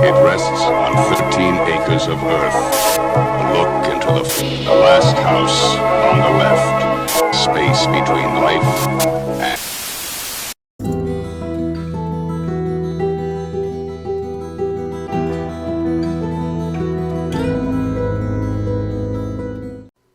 It rests on 13 acres of earth. A look into the last house on the left. Space between life and...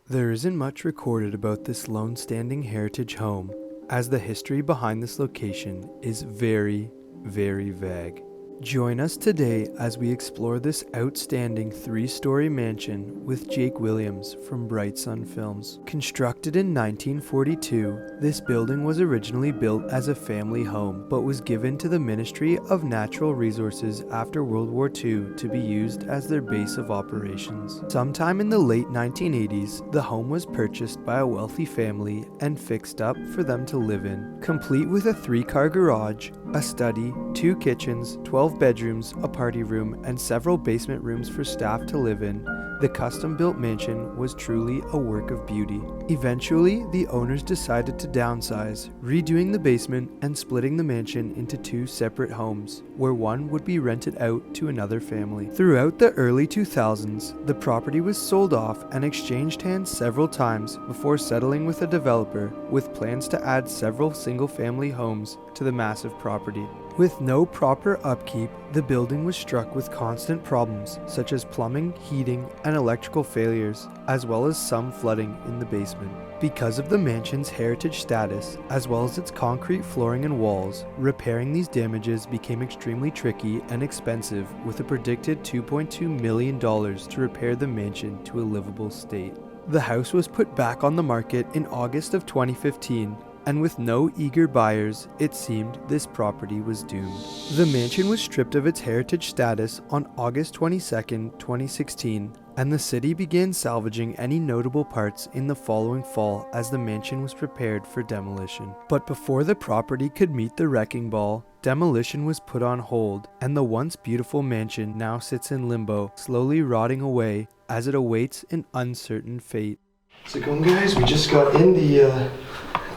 There isn't much recorded about this lone standing heritage home, as the history behind this location is very, very vague. Join us today as we explore this outstanding 3-story mansion with Jake Williams from Bright Sun Films. Constructed in 1942, this building was originally built as a family home, but was given to the Ministry of Natural Resources after World War II to be used as their base of operations. Sometime in the late 1980s, the home was purchased by a wealthy family and fixed up for them to live in, complete with a 3-car garage, a study, 2 kitchens, 12 bedrooms, a party room, and several basement rooms for staff to live in. The custom-built mansion was truly a work of beauty. Eventually, the owners decided to downsize, redoing the basement and splitting the mansion into 2 separate homes, where one would be rented out to another family. Throughout the early 2000s, the property was sold off and exchanged hands several times before settling with a developer with plans to add several single-family homes to the massive property. With no proper upkeep, the building was struck with constant problems such as plumbing, heating, and electrical failures, as well as some flooding in the basement. Because of the mansion's heritage status, as well as its concrete flooring and walls, repairing these damages became extremely tricky and expensive, with a predicted $2.2 million to repair the mansion to a livable state. The house was put back on the market in August of 2015, and with no eager buyers, it seemed this property was doomed. The mansion was stripped of its heritage status on August 22, 2016, and the city began salvaging any notable parts in the following fall as the mansion was prepared for demolition. But before the property could meet the wrecking ball, demolition was put on hold, and the once beautiful mansion now sits in limbo, slowly rotting away as it awaits an uncertain fate. How's it going, guys? We just got in the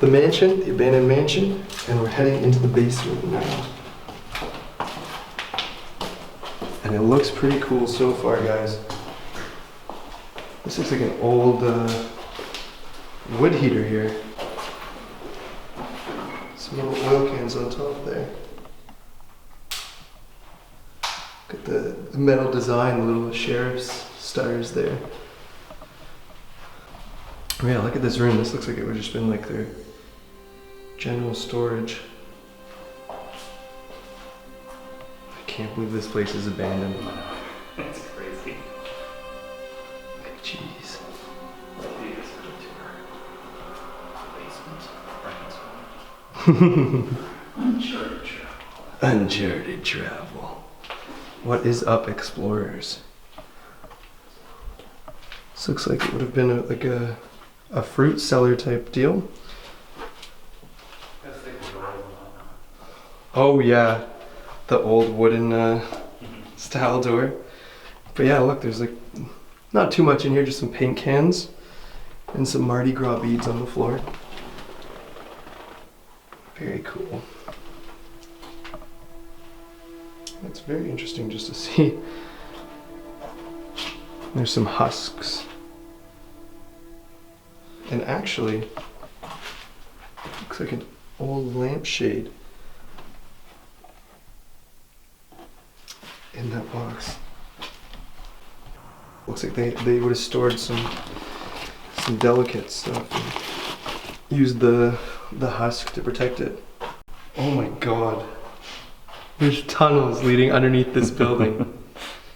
mansion, the abandoned mansion, and we're heading into the basement now. And it looks pretty cool so far, guys. This looks like an old wood heater here. Some little oil cans on top there. Got the metal design, the little sheriff's stars there. Oh yeah, look at this room. This looks like it would have just been like their general storage. I can't believe this place is abandoned. It's crazy. Jeez. Uncharted travel. Uncharted travel. What is up, explorers? This looks like it would have been a fruit cellar type deal. Oh yeah, the old wooden style door. But yeah, look, there's like not too much in here, just some paint cans and some Mardi Gras beads on the floor. Very cool. It's very interesting just to see. There's some husks. And actually, looks like an old lampshade in that box. Looks like they would have stored some delicate stuff and used the husk to protect it. Oh my god. There's tunnels leading underneath this building.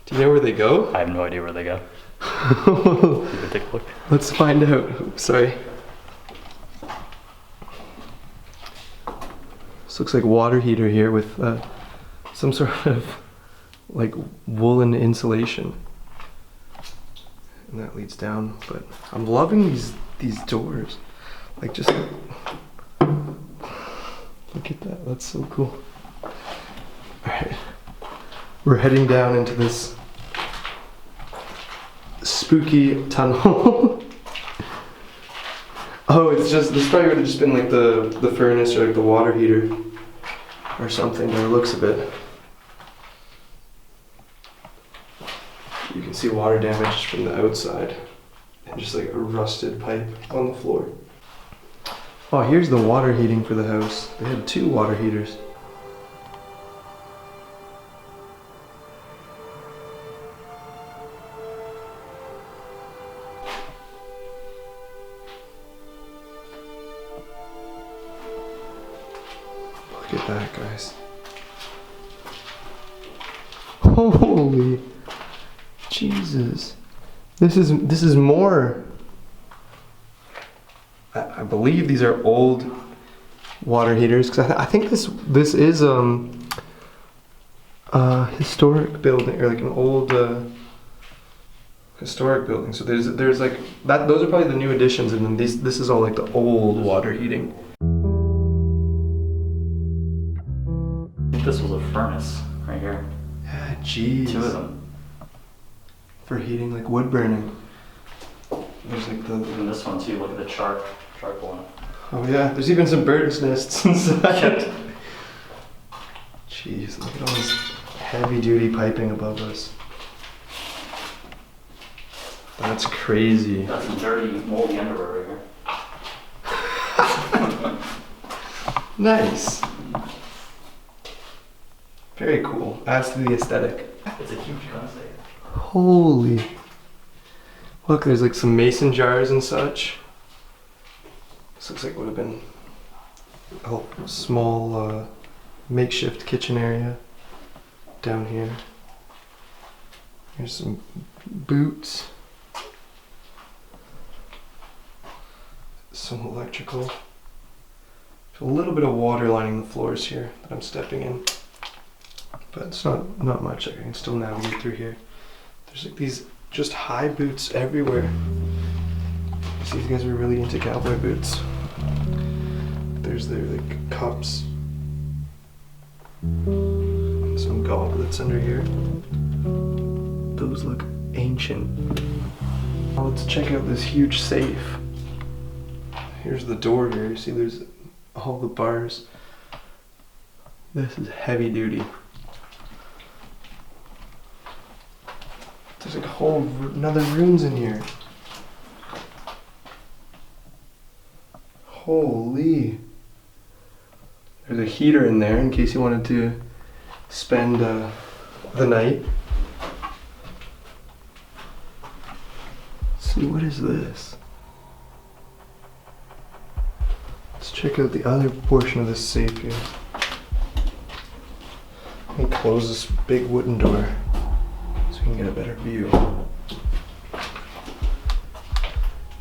Do you know where they go? I have no idea where they go. You can take a look. Let's find out. Oops, sorry. This looks like a water heater here with some sort of like woolen insulation. And that leads down, but I'm loving these doors. Like just look at that, that's so cool. Alright. We're heading down into this spooky tunnel. Oh, it's just, this probably would have just been like the furnace or like the water heater or something by the looks of it. You can see water damage from the outside and just like a rusted pipe on the floor. Oh, here's the water heating for the house. They had 2 water heaters. Look at that, guys. Holy Jesus. This is more. I believe these are old water heaters because I think this is historic building, or like an old historic building. So there's like that. Those are probably the new additions, and then this is all like the old water heating. I think this was a furnace right here. Yeah, jeez. 2 of them. For heating like wood burning. There's like the. And this one too. Look at the charcoal on it. Oh yeah, there's even some birds' nests inside. Jeez, look at all this heavy-duty piping above us. That's crazy. That's some dirty, moldy underwear right here. Nice. Very cool. Adds to the aesthetic. It's a huge concept. Holy. Look, there's like some mason jars and such. This looks like it would have been a small makeshift kitchen area down here. Here's some boots. Some electrical. There's a little bit of water lining the floors here that I'm stepping in. But it's not much. I can still navigate through here. There's like these just high boots everywhere. See, these guys are really into cowboy boots. There's their like cups. And some goblets under here. Those look ancient. Now let's check out this huge safe. Here's the door here. You see there's all the bars. This is heavy duty. There's like a whole another rooms in here. Holy. There's a heater in there in case you wanted to spend the night. Let's see, what is this? Let's check out the other portion of this safe here. Let me close this big wooden door so we can get a better view.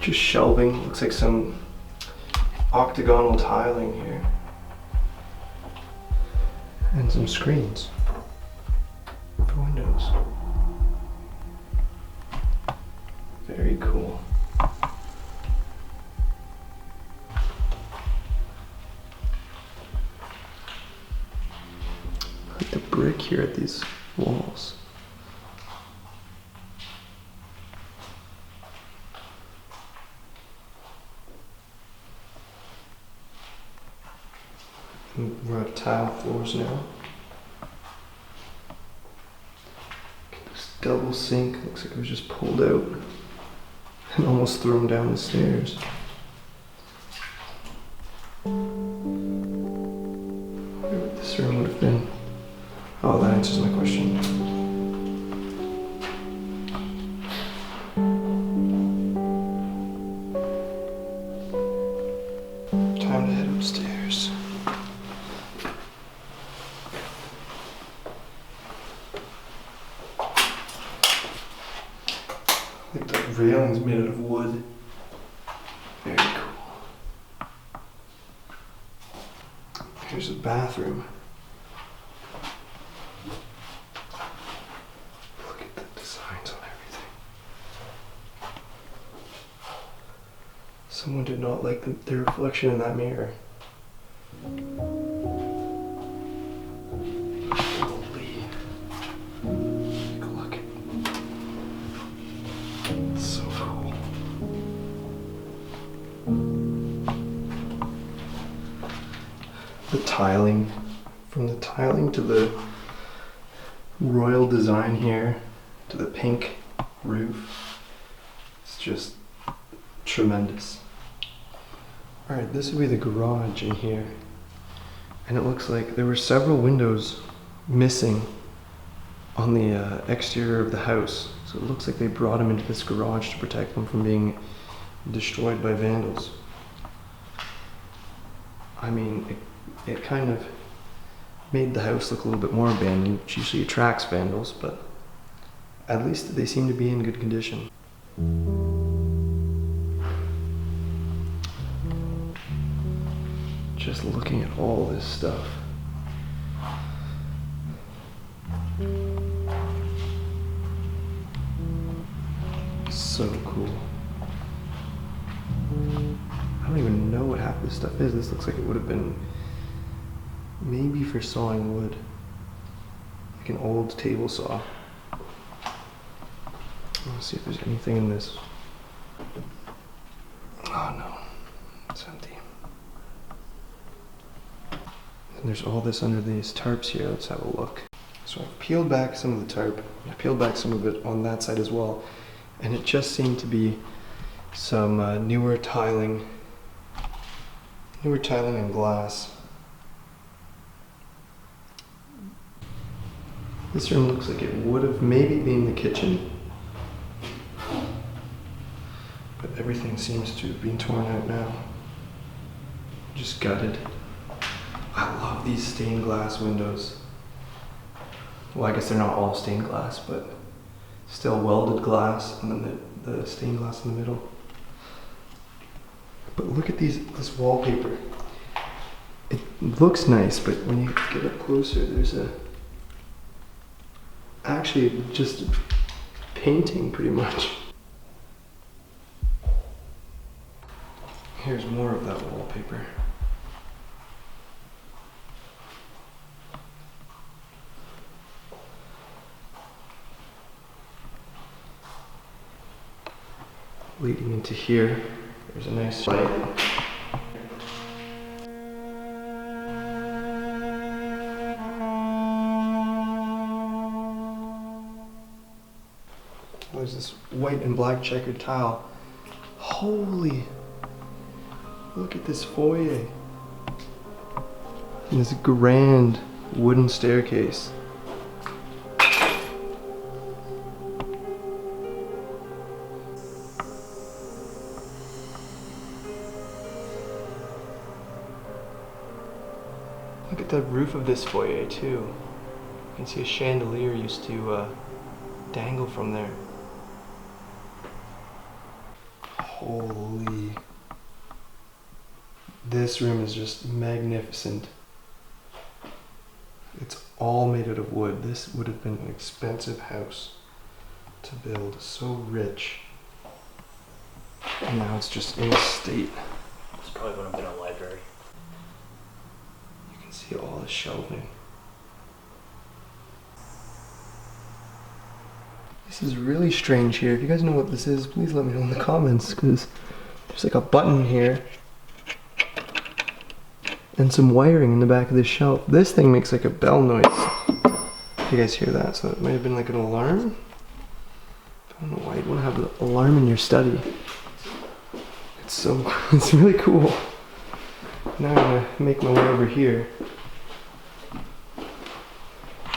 Just shelving, looks like some octagonal tiling here. And some screens for windows. Very cool. I like the brick here at these walls. We're at tile floors now. This double sink looks like it was just pulled out and almost thrown down the stairs. I wonder what this room would have been. Oh, that answers my question. Time to head upstairs. Like the railing's made out of wood. Very cool. Here's a bathroom. Look at the designs on everything. Someone did not like their reflection in that mirror. Holy. Take a look. It's so cool. The tiling, from the tiling to the royal design here, to the pink roof. It's just tremendous. Alright, this would be the garage in here. And it looks like there were several windows missing on the exterior of the house. So it looks like they brought them into this garage to protect them from being destroyed by vandals. I mean, it kind of made the house look a little bit more abandoned, which usually attracts vandals, but at least they seem to be in good condition. Just looking at all this stuff. So cool. I don't even know what half this stuff is. This looks like it would have been maybe for sawing wood. Like an old table saw. Let's see if there's anything in this. Oh no, it's empty. And there's all this under these tarps here. Let's have a look. So I've peeled back some of the tarp. I peeled back some of it on that side as well. And it just seemed to be some newer tiling and glass. This room looks like it would have maybe been the kitchen, but everything seems to have been torn out now. Just gutted. I love these stained glass windows. Well, I guess they're not all stained glass, but still welded glass, and then the stained glass in the middle. But look at this wallpaper. It looks nice, but when you get up closer, there's actually just painting pretty much. Here's more of that wallpaper. Leading into here, there's a nice light. There's this white and black checkered tile. Holy! Look at this foyer. And this grand wooden staircase. Look at the roof of this foyer too. You can see a chandelier used to dangle from there. Holy. This room is just magnificent. It's all made out of wood. This would have been an expensive house to build. So rich. And now it's just in a state. This probably would have been a library. You can see all the shelving. This is really strange here. If you guys know what this is, please let me know in the comments, because there's like a button here and some wiring in the back of this shelf. This thing makes like a bell noise. If you guys hear that, so it might have been like an alarm. I don't know why you'd want to have an alarm in your study. It's really cool. Now I'm gonna make my way over here.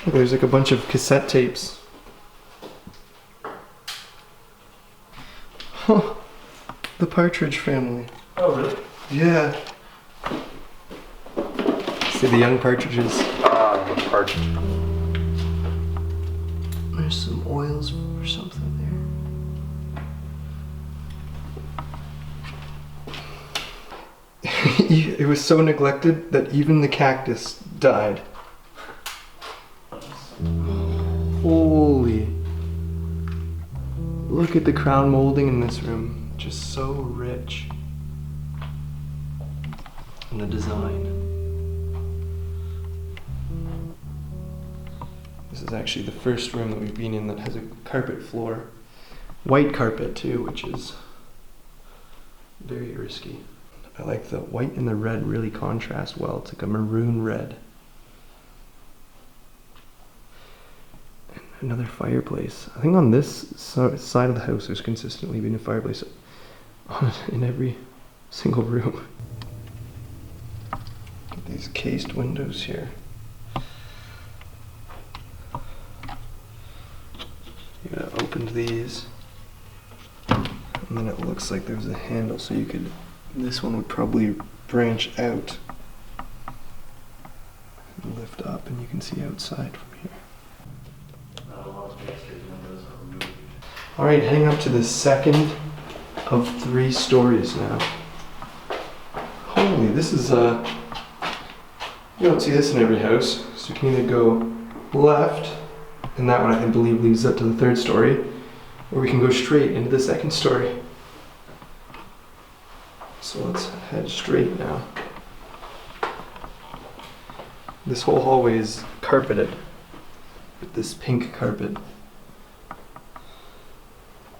Look, there's like a bunch of cassette tapes. Huh. The Partridge Family. Oh, really? Yeah. See the young partridges. Partridge. There's some oils or something there. It was so neglected that even the cactus died. Holy. Look at the crown molding in this room. Just so rich. And the design. This is actually the first room that we've been in that has a carpet floor. White carpet too, which is very risky. I like the white and the red really contrast well. It's like a maroon red. And Another fireplace. I think on this side of the house there's consistently been a fireplace in every single room. These cased windows here. You gotta open these, and then it looks like there's a handle, so you could. This one would probably branch out and lift up, and you can see outside from here. All right, heading up to the second of 3 stories now. Holy, this is you don't see this in every house, so you can either go left, and that one I believe leads up to the 3rd story, or we can go straight into the 2nd story. So let's head straight now. This whole hallway is carpeted with this pink carpet.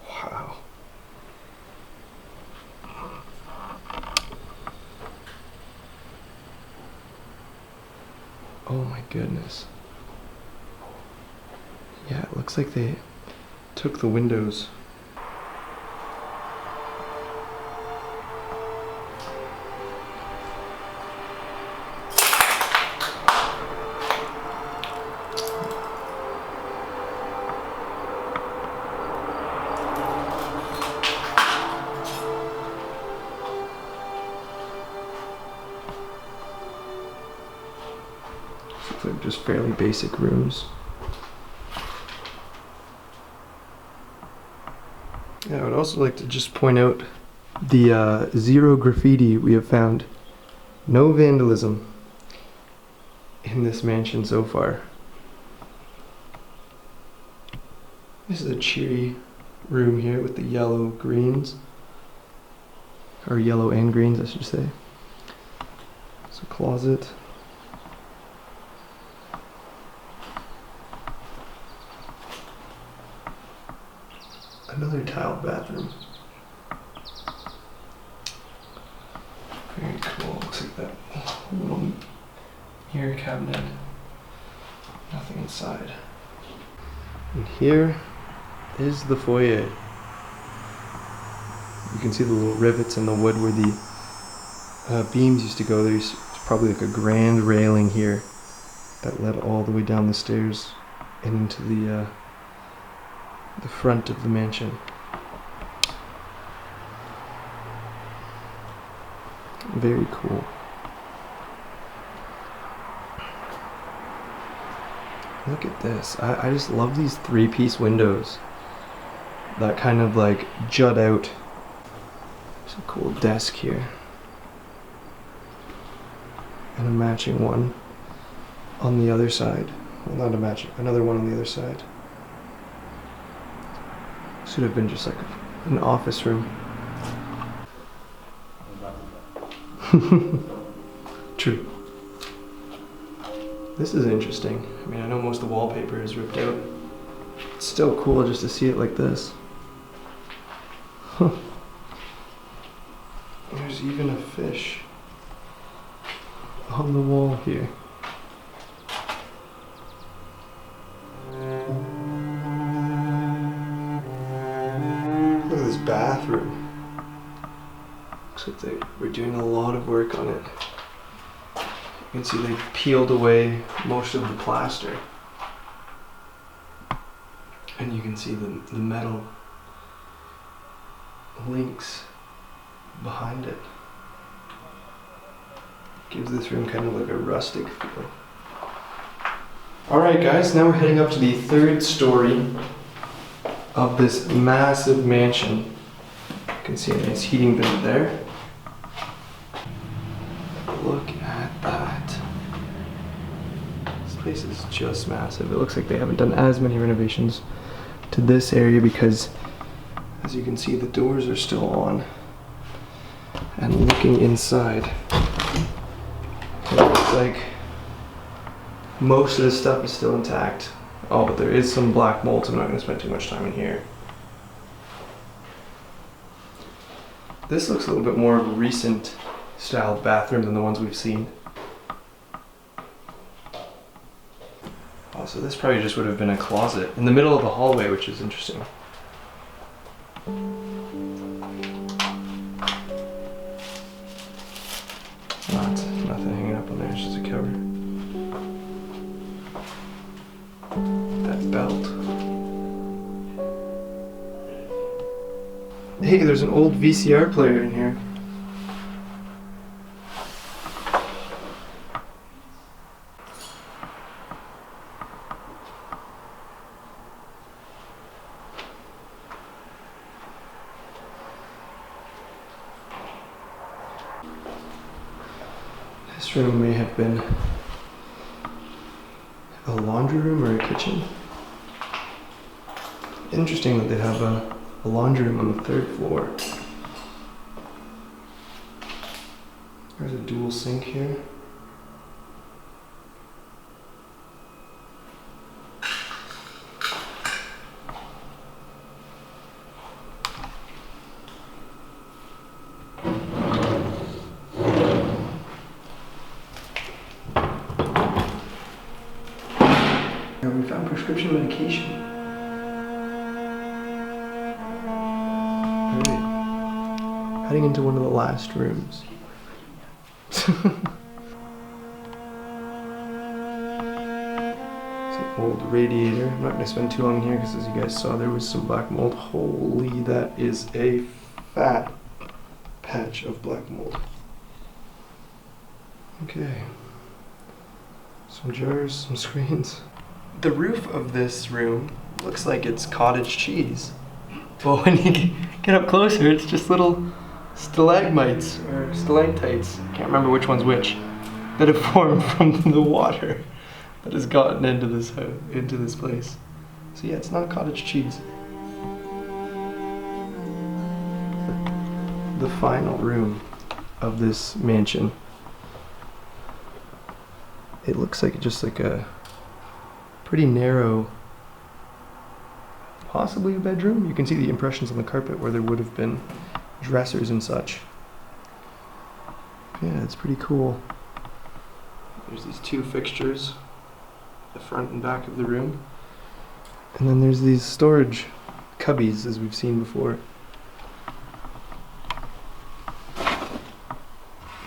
Wow. Oh my goodness. Yeah, it looks like they took the windows. They're just fairly basic rooms. Yeah, I would also like to just point out the 0 graffiti we have found. No vandalism in this mansion so far. This is a cheery room here with the yellow greens. Or yellow and greens, I should say. It's a closet. Another tiled bathroom. Very cool. Looks like that little mirror cabinet. Nothing inside. And here is the foyer. You can see the little rivets in the wood where the beams used to go. There's probably like a grand railing here that led all the way down the stairs and into the front of the mansion. Very cool. Look at this. I just love these 3-piece windows that kind of like jut out. There's a cool desk here. And a matching one on the other side. Well, not a matching, another one on the other side. Should have been just like an office room. True. This is interesting. I mean, I know most of the wallpaper is ripped out. It's still cool just to see it like this. Huh. There's even a fish on the wall here. Look at this bathroom. Looks like they were doing a lot of work on it. You can see they peeled away most of the plaster. And you can see the metal links behind it. Gives this room kind of like a rustic feel. Alright guys, now we're heading up to the 3rd story of this massive mansion. You can see a nice heating vent there. Look at that. This place is just massive. It looks like they haven't done as many renovations to this area because, as you can see, the doors are still on. And looking inside, it looks like most of this stuff is still intact. Oh, but there is some black mold, so I'm not going to spend too much time in here. This looks a little bit more recent styled bathroom than the ones we've seen. Oh, so this probably just would have been a closet in the middle of the hallway, which is interesting. Nothing hanging up on there, it's just a cover. That belt. Hey, there's an old VCR player in here. This room may have been a laundry room or a kitchen. Interesting that they'd have a laundry room on the 3rd floor. There's a dual sink here. We found prescription medication. Alright. Heading into one of the last rooms. It's an old radiator. I'm not going to spend too long here because, as you guys saw, there was some black mold. Holy, that is a fat patch of black mold. Okay. Some jars, some screens. The roof of this room looks like it's cottage cheese. But when you get up closer, it's just little stalagmites or stalactites. I can't remember which one's which. That have formed from the water that has gotten into this house, into this place. So yeah, it's not cottage cheese. The final room of this mansion. It looks like just like a pretty narrow, possibly a bedroom. You can see the impressions on the carpet where there would have been dressers and such. Yeah, it's pretty cool. There's these 2 fixtures, the front and back of the room. And then there's these storage cubbies, as we've seen before.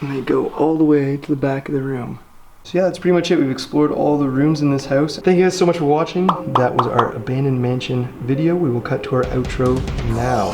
And they go all the way to the back of the room. So yeah, that's pretty much it. We've explored all the rooms in this house. Thank you guys so much for watching. That was our abandoned mansion video. We will cut to our outro now.